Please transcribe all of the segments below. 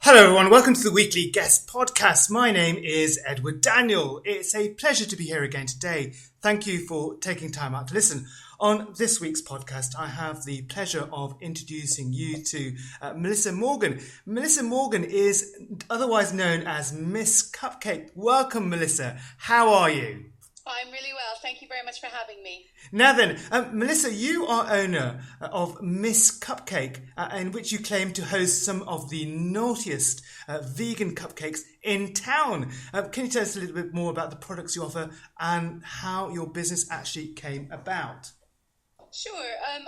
Hello everyone, welcome to the Weekly Guest Podcast. My name is Edward Daniel. It's a pleasure to be here again today. Thank you for taking time out to listen. On this week's podcast, I have the pleasure of introducing you to Mellissa Morgan. Mellissa Morgan is otherwise known as Miss Cupcake. Welcome, Mellissa. How are you? I'm really well. Thank you very much for having me. Now then, Mellissa, you are owner of Miss Cupcake, in which you claim to host some of the naughtiest vegan cupcakes in town. Can you tell us a little bit more about the products you offer and how your business actually came about? Sure.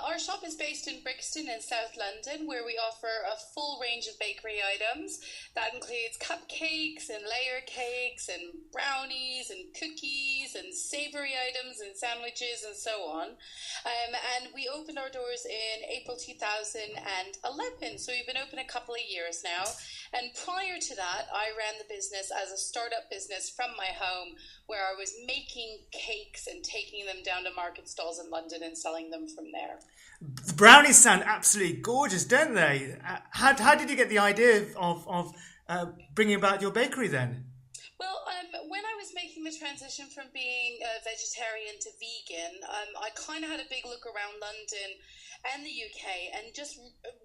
Our shop is based in Brixton in South London, where we offer a full range of bakery items. That includes cupcakes and layer cakes and brownies and cookies and savoury items and sandwiches and so on. And we opened our doors in April 2011, so we've been open a couple of years now. And prior to that, I ran the business as a startup business from my home, where I was making cakes and taking them down to market stalls in London and selling them from there. The brownies sound absolutely gorgeous, don't they? How did you get the idea of bringing about your bakery then? Well, when I was making the transition from being a vegetarian to vegan, I kind of had a big look around London and the UK and just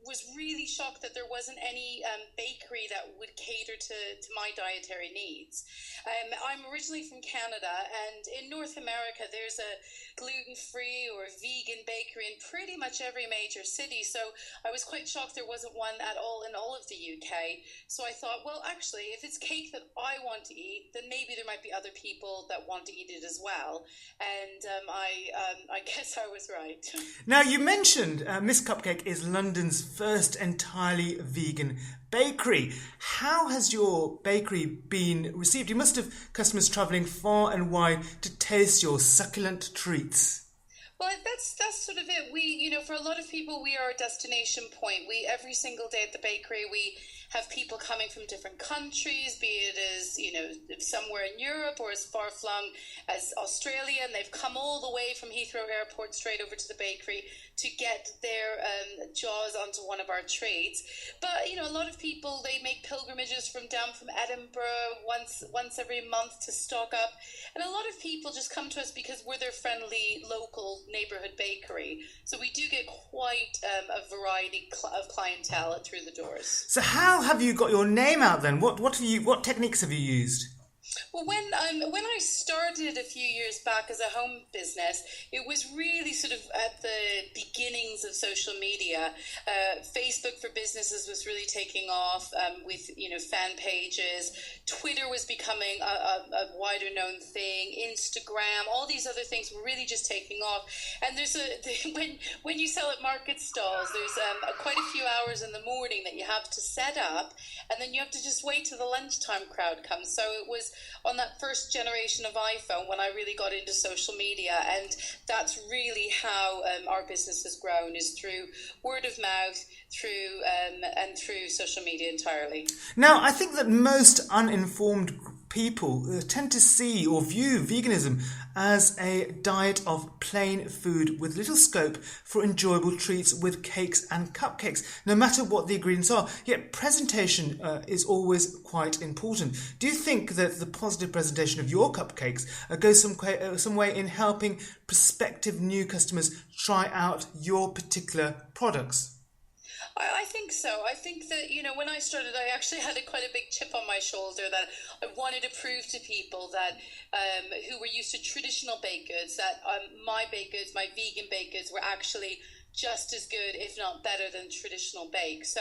was really shocked that there wasn't any bakery that would cater to my dietary needs. I'm originally from Canada, and in North America there's a gluten-free or vegan bakery in pretty much every major city, so I was quite shocked there wasn't one at all in all of the UK. So I thought, well, actually, if it's cake that I want to eat, then maybe there might be other people that want to eat it as well. And I guess I was right. Now, you mentioned Miss Cupcake is London's first entirely vegan bakery. How has your bakery been received? You must have customers travelling far and wide to taste your succulent treats. Well, that's sort of it. We, for a lot of people, we are a destination point. Every single day at the bakery, we have people coming from different countries, be it as, somewhere in Europe or as far flung as Australia, and they've come all the way from Heathrow Airport straight over to the bakery to get their jaws onto one of our treats. But, a lot of people, they make pilgrimages from Edinburgh once every month to stock up. And a lot of people just come to us because we're their friendly local neighbourhood bakery. So we do get quite a variety of clientele through the doors. So how have you got your name out then? What techniques have you used? Well, when I started a few years back as a home business, it was really sort of at the beginnings of social media. Facebook for businesses was really taking off with fan pages. Twitter was becoming a wider known thing. Instagram, all these other things were really just taking off. And there's when you sell at market stalls, there's quite a few hours in the morning that you have to set up, and then you have to just wait till the lunchtime crowd comes. So it was on that first generation of iPhone when I really got into social media, and that's really how our business has grown, is through word of mouth, through social media entirely. Now, I think that most uninformed people tend to see or view veganism as a diet of plain food with little scope for enjoyable treats with cakes and cupcakes, no matter what the ingredients are. Yet presentation is always quite important. Do you think that the positive presentation of your cupcakes goes some way in helping prospective new customers try out your particular products? I think so. I think that, when I started, I actually had quite a big chip on my shoulder that I wanted to prove to people that who were used to traditional baked goods, that my baked goods, my vegan baked goods, were actually just as good, if not better, than traditional bake. So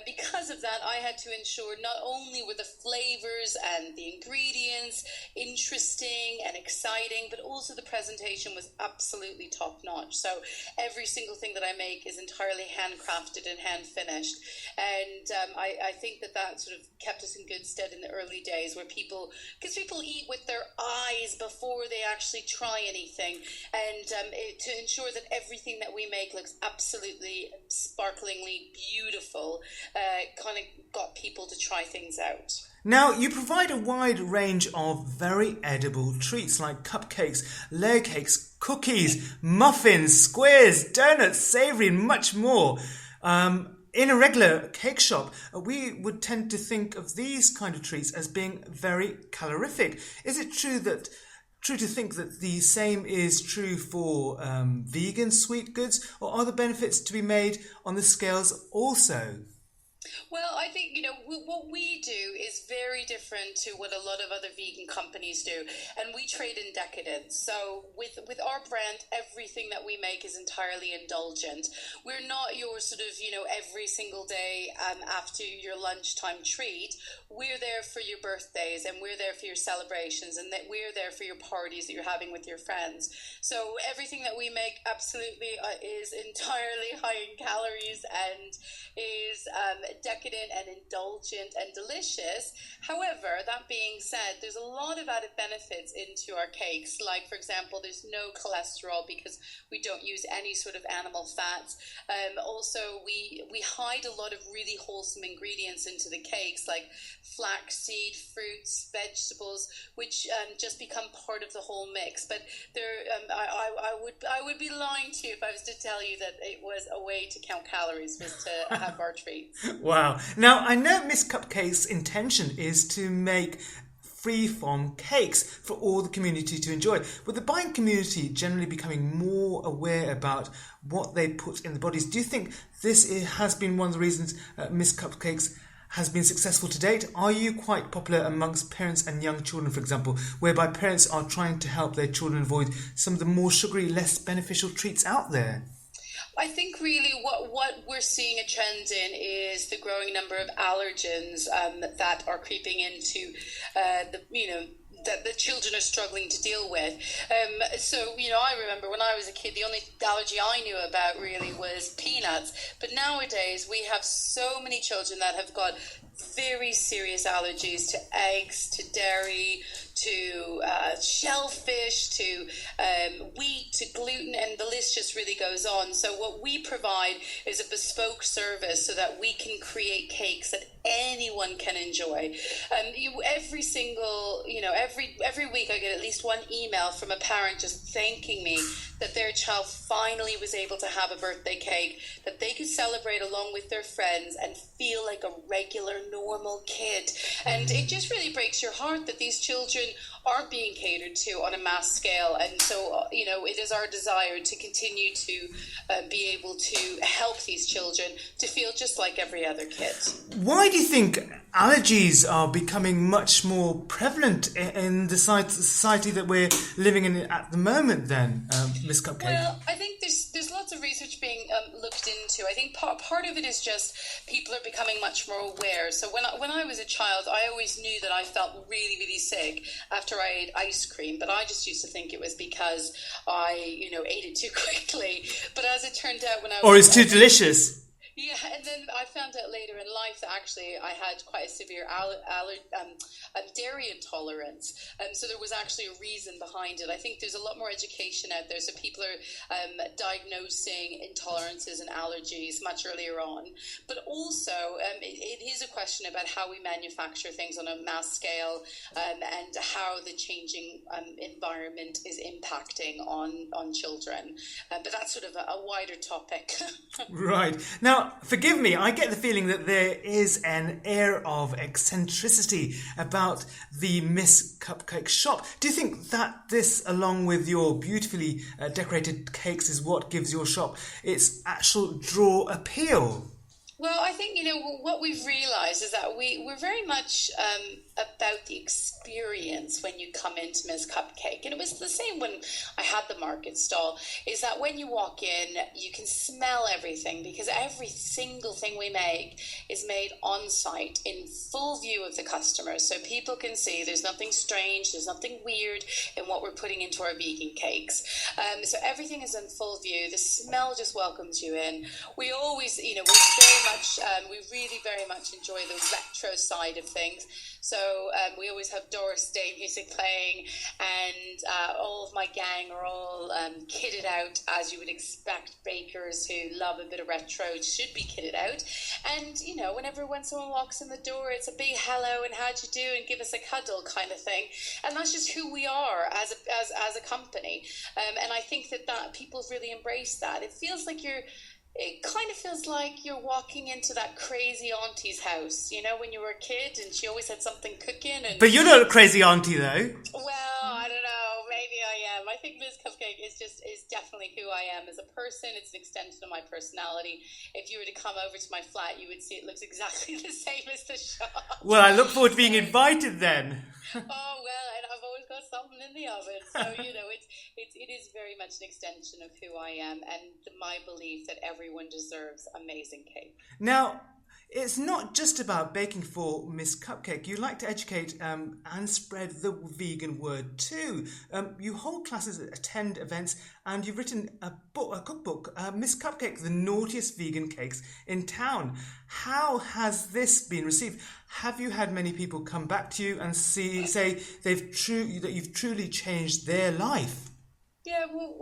because of that, I had to ensure not only were the flavors and the ingredients interesting and exciting, but also the presentation was absolutely top notch. So every single thing that I make is entirely handcrafted and hand finished. And I think that sort of kept us in good stead in the early days, where people eat with their eyes before they actually try anything. And to ensure that everything that we make looks absolutely sparklingly beautiful, kind of got people to try things out. Now, you provide a wide range of very edible treats like cupcakes, layer cakes, cookies, muffins, squares, donuts, savoury and much more. in a regular cake shop, we would tend to think of these kind of treats as being very calorific. Is it true to think that the same is true for vegan sweet goods, or are the benefits to be made on the scales also? Well, I think, what we do is very different to what a lot of other vegan companies do, and we trade in decadence. So with our brand, everything that we make is entirely indulgent. We're not your sort of, every single day after your lunchtime treat. We're there for your birthdays, and we're there for your celebrations, and that we're there for your parties that you're having with your friends. So everything that we make absolutely is entirely high in calories and is decadent and indulgent and delicious. However, that being said, there's a lot of added benefits into our cakes. Like, for example, there's no cholesterol because we don't use any sort of animal fats. Also, we hide a lot of really wholesome ingredients into the cakes, like flaxseed, fruits, vegetables, which just become part of the whole mix. But I would be lying to you if I was to tell you that it was a way to count calories was to have our treats. Wow. Now, I know Miss Cupcake's intention is to make free-form cakes for all the community to enjoy. With the buying community generally becoming more aware about what they put in the bodies, do you think has been one of the reasons Miss Cupcakes has been successful to date? Are you quite popular amongst parents and young children, for example, whereby parents are trying to help their children avoid some of the more sugary, less beneficial treats out there? I think really what we're seeing a trend in is the growing number of allergens that are creeping into that the children are struggling to deal with. So, I remember when I was a kid, the only allergy I knew about really was peanuts. But nowadays, we have so many children that have got very serious allergies to eggs, to dairy, to shellfish, to wheat, to gluten, and the list just really goes on. So what we provide is a bespoke service so that we can create cakes that anyone can enjoy. Every single, every week I get at least one email from a parent just thanking me that their child finally was able to have a birthday cake that they could celebrate along with their friends and feel like a regular, normal kid. And it just really breaks your heart that these children aren't being catered to on a mass scale. And so, it is our desire to continue to be able to help these children to feel just like every other kid. Why do you think allergies are becoming much more prevalent in the society that we're living in at the moment then, Miss Cupcake? Well, I think there's lots of research being looked into. I think part of it is just people are becoming much more aware. So when I was a child, I always knew that I felt really, really sick after I ate ice cream, but I just used to think it was because I, ate it too quickly. But as it turned out when I was... Or it's too delicious. Yeah, and then I found out later in life that actually I had quite a severe dairy intolerance. So there was actually a reason behind it. I think there's a lot more education out there, so people are diagnosing intolerances and allergies much earlier on. But also, it is a question about how we manufacture things on a mass scale and how the changing environment is impacting on children. But that's sort of a wider topic. Right. Now, forgive me, I get the feeling that there is an air of eccentricity about the Miss Cupcake shop. Do you think that this, along with your beautifully decorated cakes, is what gives your shop its actual draw appeal? Well, I think, what we've realised is that we're very much about the experience when you come into Ms. Cupcake. And it was the same when I had the market stall, is that when you walk in, you can smell everything because every single thing we make is made on site in full view of the customers. So people can see there's nothing strange, there's nothing weird in what we're putting into our vegan cakes. So everything is in full view. The smell just welcomes you in. We always, we really very much enjoy the retro side of things. So we always have Doris Day music playing, and all of my gang are all kitted out, as you would expect. Bakers who love a bit of retro should be kitted out. And, when someone walks in the door, it's a big hello and how'd you do and give us a cuddle kind of thing. And that's just who we are as a company. And I think that people really embrace that. It feels like you're it kind of feels like you're walking into that crazy auntie's house, when you were a kid and she always had something cooking. And But you're not a crazy auntie, though. well, I don't know, maybe I am. I think Ms. Cupcake is definitely who I am as a person. It's an extension of my personality. If you were to come over to my flat, you would see it looks exactly the same as the shop. Well, I look forward to being invited then. Oh well, and I've always got something in the oven, so it is very much an extension of who I am, and my belief that everyone deserves amazing cake. Now, it's not just about baking for Miss Cupcake. You like to educate and spread the vegan word too. You hold classes, attend events, and you've written a cookbook, Miss Cupcake, the naughtiest vegan cakes in town. How has this been received? Have you had many people come back to you and say that you've truly changed their life? Yeah, well,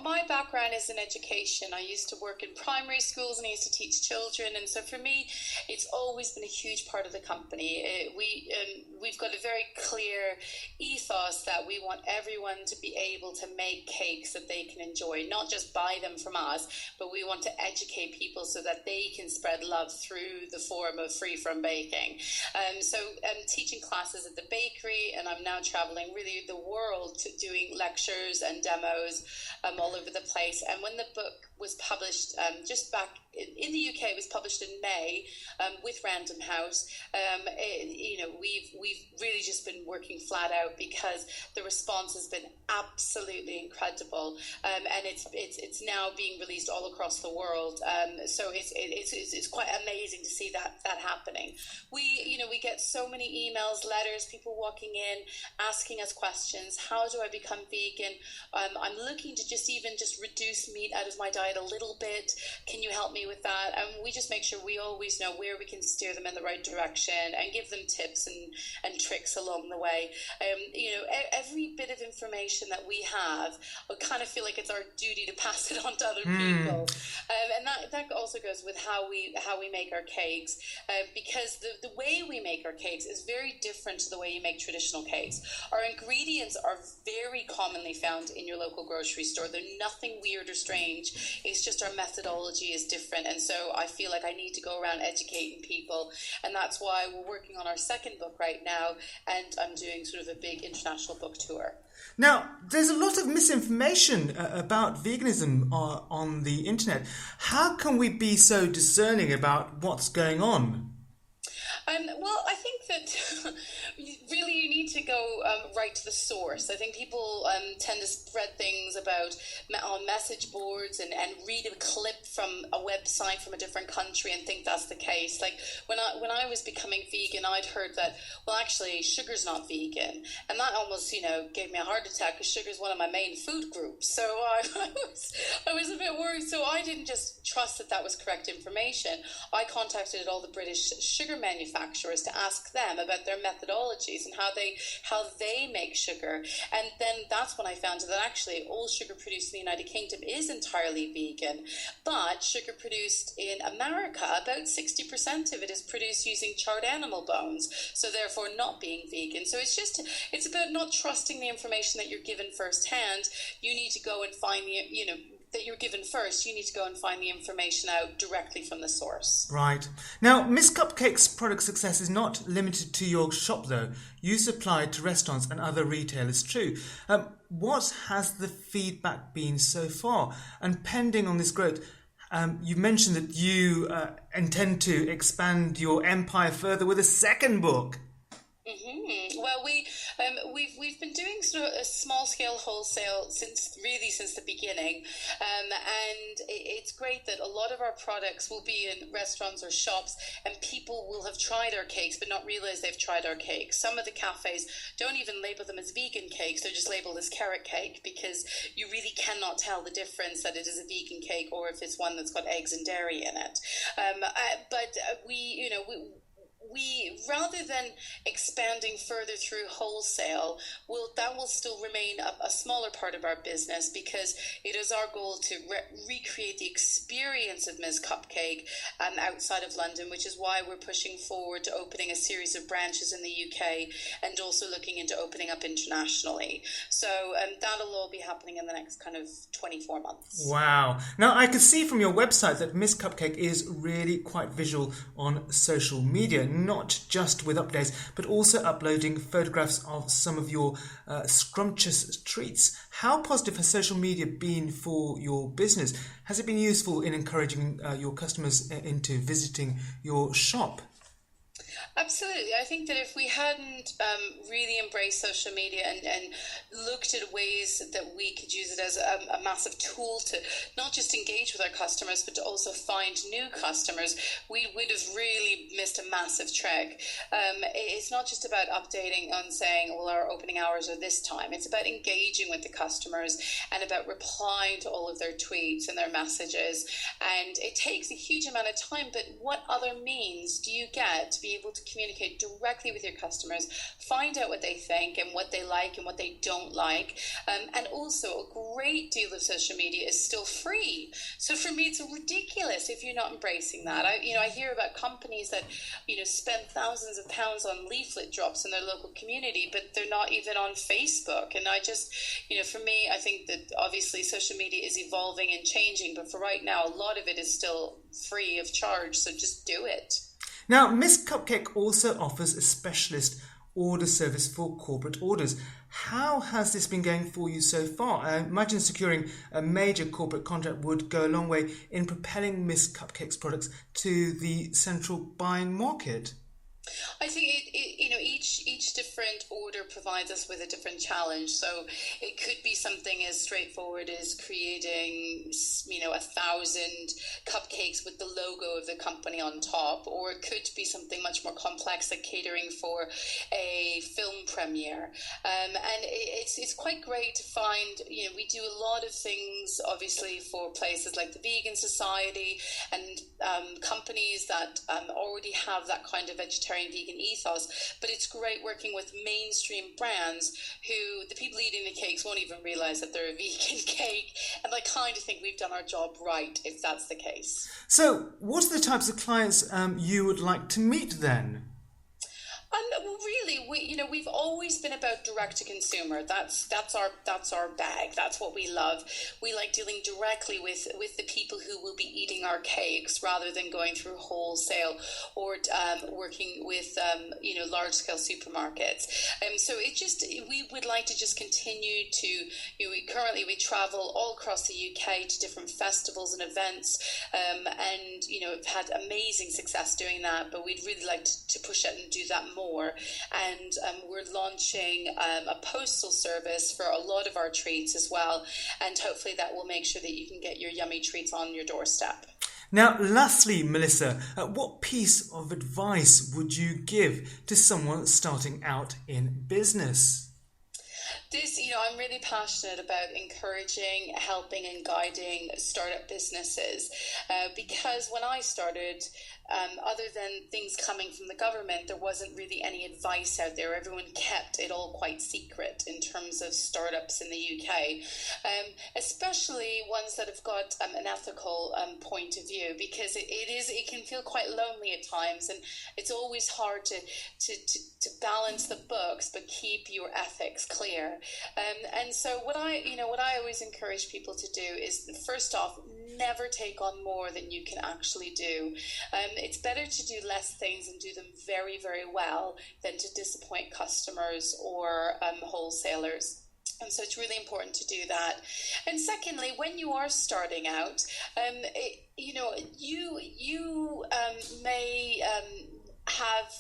my background is in education. I used to work in primary schools and I used to teach children. And so for me, it's always been a huge part of the company. We've got a very clear ethos that we want everyone to be able to make cakes that they can enjoy, not just buy them from us, but we want to educate people so that they can spread love through the form of free from baking. So I'm teaching classes at the bakery, and I'm now traveling really the world doing lectures and demos all over the place. And when the book was published just back in the UK, it was published in May with Random House. We've really just been working flat out because the response has been absolutely incredible, and it's now being released all across the world. So it's quite amazing to see that happening. We get so many emails, letters, people walking in asking us questions. How do I become vegan? I'm looking to just reduce meat out of my diet a little bit. Can you help me with that? And we just make sure we always know where we can steer them in the right direction and give them tips and tricks along the way. Every bit of information that we have, I kind of feel like it's our duty to pass it on to other people. And that also goes with how we make our cakes, because the way we make our cakes is very different to the way you make traditional cakes. Our ingredients are very commonly found in your local grocery store. They're nothing weird or strange. It's just our methodology is different. And so I feel like I need to go around educating people. And that's why we're working on our second book right now. And I'm doing sort of a big international book tour. Now, there's a lot of misinformation about veganism on the internet. How can we be so discerning about what's going on? Well, I think that really you need to go right to the source. I think people tend to spread things on message boards and read a clip from a website from a different country and think that's the case. Like when I was becoming vegan, I'd heard that, well, actually, sugar's not vegan. And that almost, gave me a heart attack because sugar is one of my main food groups. So I was a bit worried. So I didn't just trust that was correct information. I contacted all the British sugar manufacturers to ask them about their methodologies and how they make sugar. And then that's when I found that actually all sugar produced in the United Kingdom is entirely vegan, but sugar produced in America, about 60% of it is produced using charred animal bones, so therefore not being vegan. So it's about not trusting the information that you're given firsthand. You need to go and find that you're given first, you need to go and find the information out directly from the source. Right. Now, Miss Cupcake's product success is not limited to your shop, though. You supply to restaurants and other retailers too. What has the feedback been so far? And pending on this growth, you mentioned that you intend to expand your empire further with a second book. Mm-hmm. Well, we've been doing sort of a small scale wholesale since the beginning, and it's great that a lot of our products will be in restaurants or shops, and people will have tried our cakes but not realize they've tried our cakes. Some of the cafes don't even label them as vegan cakes; they're just labeled as carrot cake because you really cannot tell the difference that it is a vegan cake or if it's one that's got eggs and dairy in it. But we, rather than expanding further through wholesale, that will still remain a smaller part of our business, because it is our goal to recreate the experience of Ms. Cupcake outside of London, which is why we're pushing forward to opening a series of branches in the UK and also looking into opening up internationally. So that'll all be happening in the next kind of 24 months. Wow. Now, I could see from your website that Miss Cupcake is really quite visual on social media, not just with updates, but also uploading photographs of some of your scrumptious treats. How positive has social media been for your business? Has it been useful in encouraging your customers into visiting your shop? Absolutely. I think that if we hadn't really embraced social media and looked at ways that we could use it as a massive tool to not just engage with our customers, but to also find new customers, we would have really missed a massive trick. It's not just about updating on saying, well, our opening hours are this time. It's about engaging with the customers and about replying to all of their tweets and their messages. And it takes a huge amount of time, but what other means do you get to be able to communicate directly with your customers, find out what they think and what they like and what they don't like, and also a great deal of social media is still free. So for me, it's ridiculous if you're not embracing that. I hear about companies that spend thousands of pounds on leaflet drops in their local community, but they're not even on Facebook. And I just, for me, I think that obviously social media is evolving and changing, but for right now, a lot of it is still free of charge. So just do it. Now, Miss Cupcake also offers a specialist order service for corporate orders. How has this been going for you so far? I imagine securing a major corporate contract would go a long way in propelling Miss Cupcake's products to the central buying market. I think each different order provides us with a different challenge. So it could be something as straightforward as creating 1,000 cupcakes with the logo of the company on top, or it could be something much more complex, like catering for a film premiere. And it's quite great to find. We do a lot of things, obviously, for places like the Vegan Society and companies that already have that kind of vegetarian vegan ethos, but it's great working with mainstream brands who the people eating the cakes won't even realize that they're a vegan cake, and I kind of think we've done our job right if that's the case. So what are the types of clients you would like to meet then? Well, really, we've always been about direct to consumer. That's our bag. That's what we love. We like dealing directly with the people who will be eating our cakes, rather than going through wholesale or working with large scale supermarkets. So we would like to just continue to. We travel all across the UK to different festivals and events, and have had amazing success doing that. But we'd really like to push it and do that more. And we're launching a postal service for a lot of our treats as well, and hopefully that will make sure that you can get your yummy treats on your doorstep. Now, lastly, Mellissa, what piece of advice would you give to someone starting out in business? I'm really passionate about encouraging, helping and guiding startup businesses, because when I started, other than things coming from the government, there wasn't really any advice out there. Everyone kept it all quite secret in terms of startups in the UK, especially ones that have got an ethical point of view, because it can feel quite lonely at times, and it's always hard to balance the books but keep your ethics clear. And so what I always encourage people to do is, first off, never take on more than you can actually do. It's better to do less things and do them very, very well than to disappoint customers or wholesalers. And so it's really important to do that. And secondly, when you are starting out, you may have,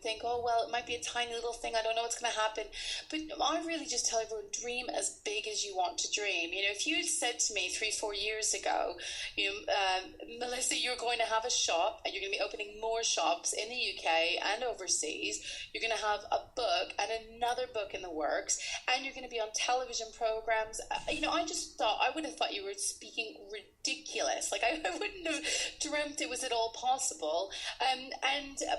think, oh, well, it might be a tiny little thing. I don't know what's going to happen. But I really just tell everyone, dream as big as you want to dream. If you had said to me 3-4 years ago, Mellissa, you're going to have a shop and you're going to be opening more shops in the UK and overseas. You're going to have a book and another book in the works, and you're going to be on television programs. I would have thought you were speaking ridiculous. Like I wouldn't have dreamt it was at all possible.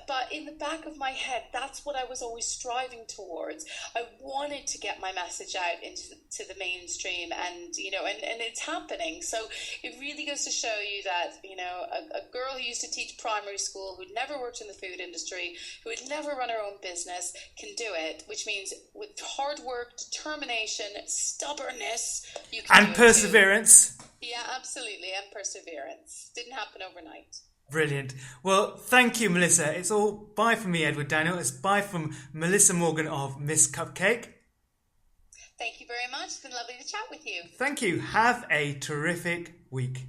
but in the back of my head, that's what I was always striving towards. I wanted to get my message out into the mainstream, and and it's happening. So it really goes to show you that a girl who used to teach primary school, who'd never worked in the food industry, who had never run her own business, can do it. Which means with hard work, determination, stubbornness, you can and do it perseverance. too. Yeah, absolutely, and perseverance. Didn't happen overnight. Brilliant. Well, thank you, Mellissa. It's all bye from me, Edward Daniel. It's bye from Mellissa Morgan of Miss Cupcake. Thank you very much. It's been lovely to chat with you. Thank you. Have a terrific week.